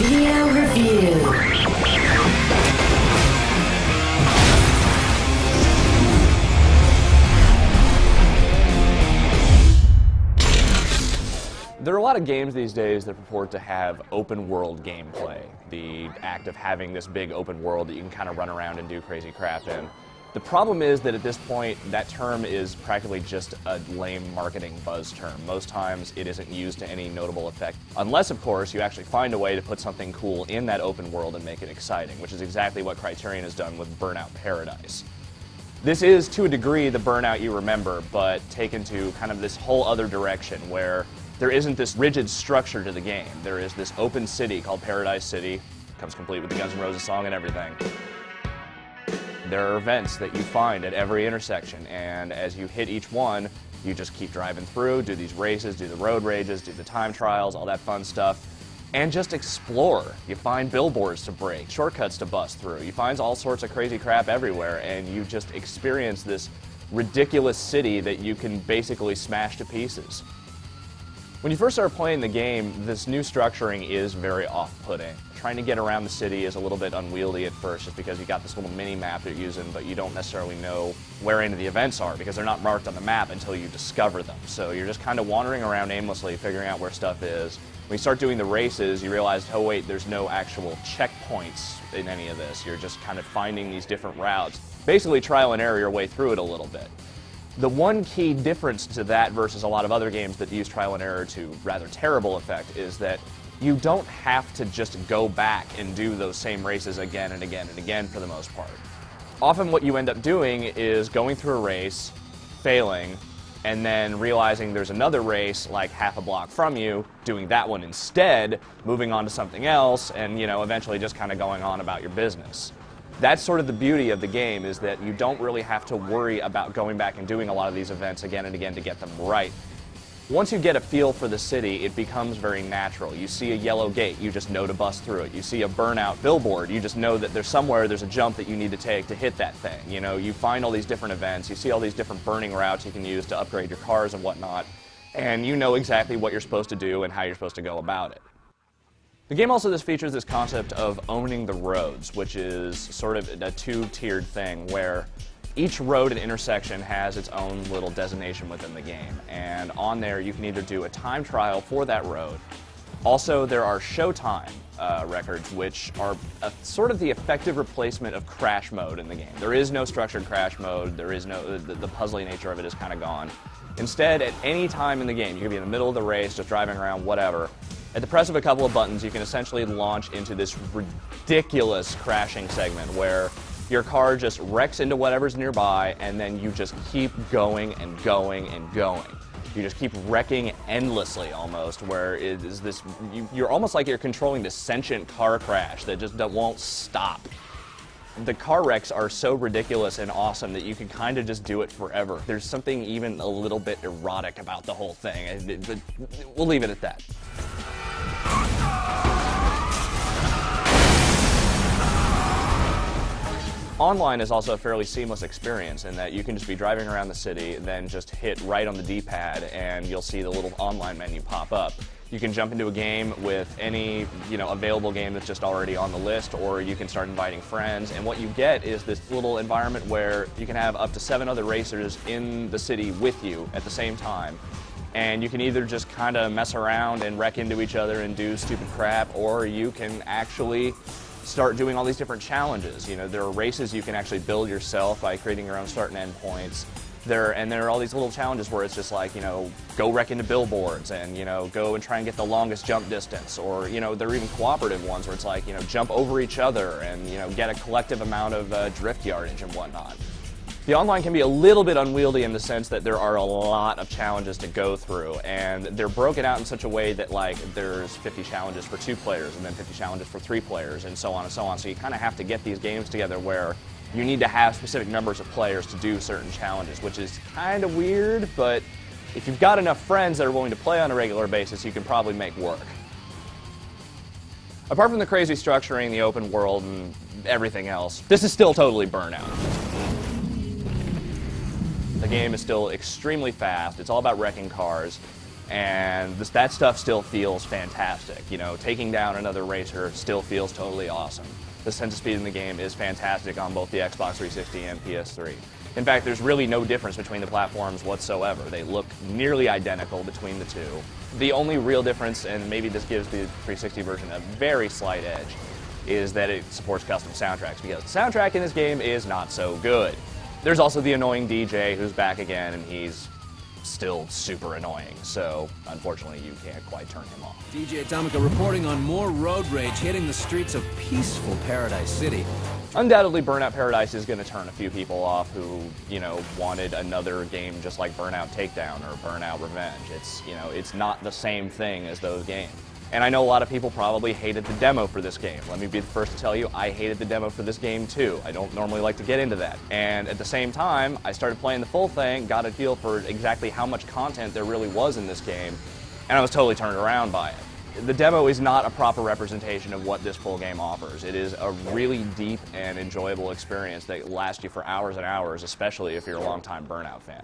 Video review. There are a lot of games these days that purport to have open world gameplay. The act of having this big open world that you can kind of run around and do crazy crap in. The problem is that at this point, that term is practically just a lame marketing buzz term. Most times it isn't used to any notable effect, unless of course you actually find a way to put something cool in that open world and make it exciting, which is exactly what Criterion has done with Burnout Paradise. This is, to a degree, the Burnout you remember, but taken to kind of this whole other direction where there isn't this rigid structure to the game. There is this open city called Paradise City. Comes complete with the Guns N' Roses song and everything. There are events that you find at every intersection, and as you hit each one, you just keep driving through, do these races, do the road rages, do the time trials, all that fun stuff, and just explore. You find billboards to break, shortcuts to bust through. You find all sorts of crazy crap everywhere, and you just experience this ridiculous city that you can basically smash to pieces. When you first start playing the game, this new structuring is very off-putting. Trying to get around the city is a little bit unwieldy at first just because you got this little mini-map you're using, but you don't necessarily know where any of the events are because they're not marked on the map until you discover them. So you're just kind of wandering around aimlessly, figuring out where stuff is. When you start doing the races, you realize, oh wait, there's no actual checkpoints in any of this. You're just kind of finding these different routes. Basically trial and error your way through it a little bit. The one key difference to that versus a lot of other games that use trial and error to rather terrible effect is that you don't have to just go back and do those same races again and again and again for the most part. Often what you end up doing is going through a race, failing, and then realizing there's another race like half a block from you, doing that one instead, moving on to something else, and eventually just kind of going on about your business. That's sort of the beauty of the game, is that you don't really have to worry about going back and doing a lot of these events again and again to get them right. Once you get a feel for the city, it becomes very natural. You see a yellow gate, you just know to bust through it. You see a Burnout billboard, you just know that there's a jump that you need to take to hit that thing. You find all these different events, you see all these different burning routes you can use to upgrade your cars and whatnot, and you know exactly what you're supposed to do and how you're supposed to go about it. The game also features this concept of owning the roads, which is sort of a two-tiered thing where each road and intersection has its own little designation within the game, and on there you can either do a time trial for that road. Also, there are showtime records, which are sort of the effective replacement of crash mode in the game. There is no structured crash mode, there is no, the puzzly nature of it is kind of gone. Instead, at any time in the game, you can be in the middle of the race, just driving around, whatever. At the press of a couple of buttons, you can essentially launch into this ridiculous crashing segment where your car just wrecks into whatever's nearby, and then you just keep going and going and going. You just keep wrecking endlessly almost, where it is this, you're almost like you're controlling this sentient car crash that just won't stop. The car wrecks are so ridiculous and awesome that you can kind of just do it forever. There's something even a little bit erotic about the whole thing. We'll leave it at that. Online is also a fairly seamless experience in that you can just be driving around the city, then just hit right on the D-pad and you'll see the little online menu pop up. You can jump into a game with any available game that's just already on the list, or you can start inviting friends, and what you get is this little environment where you can have up to 7 other racers in the city with you at the same time. And you can either just kind of mess around and wreck into each other and do stupid crap, or you can actually start doing all these different challenges. There are races you can actually build yourself by creating your own start and end points. There are all these little challenges where it's just like, go wreck into billboards and, go and try and get the longest jump distance. Or, there are even cooperative ones where it's like, jump over each other and, get a collective amount of drift yardage and whatnot. The online can be a little bit unwieldy in the sense that there are a lot of challenges to go through, and they're broken out in such a way that there's 50 challenges for 2 players and then 50 challenges for 3 players and so on and so on. So you kind of have to get these games together where you need to have specific numbers of players to do certain challenges, which is kind of weird, but if you've got enough friends that are willing to play on a regular basis, you can probably make work. Apart from the crazy structuring, the open world, and everything else, this is still totally Burnout. The game is still extremely fast. It's all about wrecking cars. And that stuff still feels fantastic. You know, taking down another racer still feels totally awesome. The sense of speed in the game is fantastic on both the Xbox 360 and PS3. In fact, there's really no difference between the platforms whatsoever. They look nearly identical between the two. The only real difference, and maybe this gives the 360 version a very slight edge, is that it supports custom soundtracks, because the soundtrack in this game is not so good. There's also the annoying DJ who's back again, and he's still super annoying, so unfortunately you can't quite turn him off. DJ Atomica reporting on more road rage hitting the streets of peaceful Paradise City. Undoubtedly, Burnout Paradise is going to turn a few people off who, you know, wanted another game just like Burnout Takedown or Burnout Revenge. It's, you know, it's not the same thing as those games. And I know a lot of people probably hated the demo for this game. Let me be the first to tell you, I hated the demo for this game too. I don't normally like to get into that. And at the same time, I started playing the full thing, got a feel for exactly how much content there really was in this game, and I was totally turned around by it. The demo is not a proper representation of what this full game offers. It is a really deep and enjoyable experience that lasts you for hours and hours, especially if you're a longtime Burnout fan.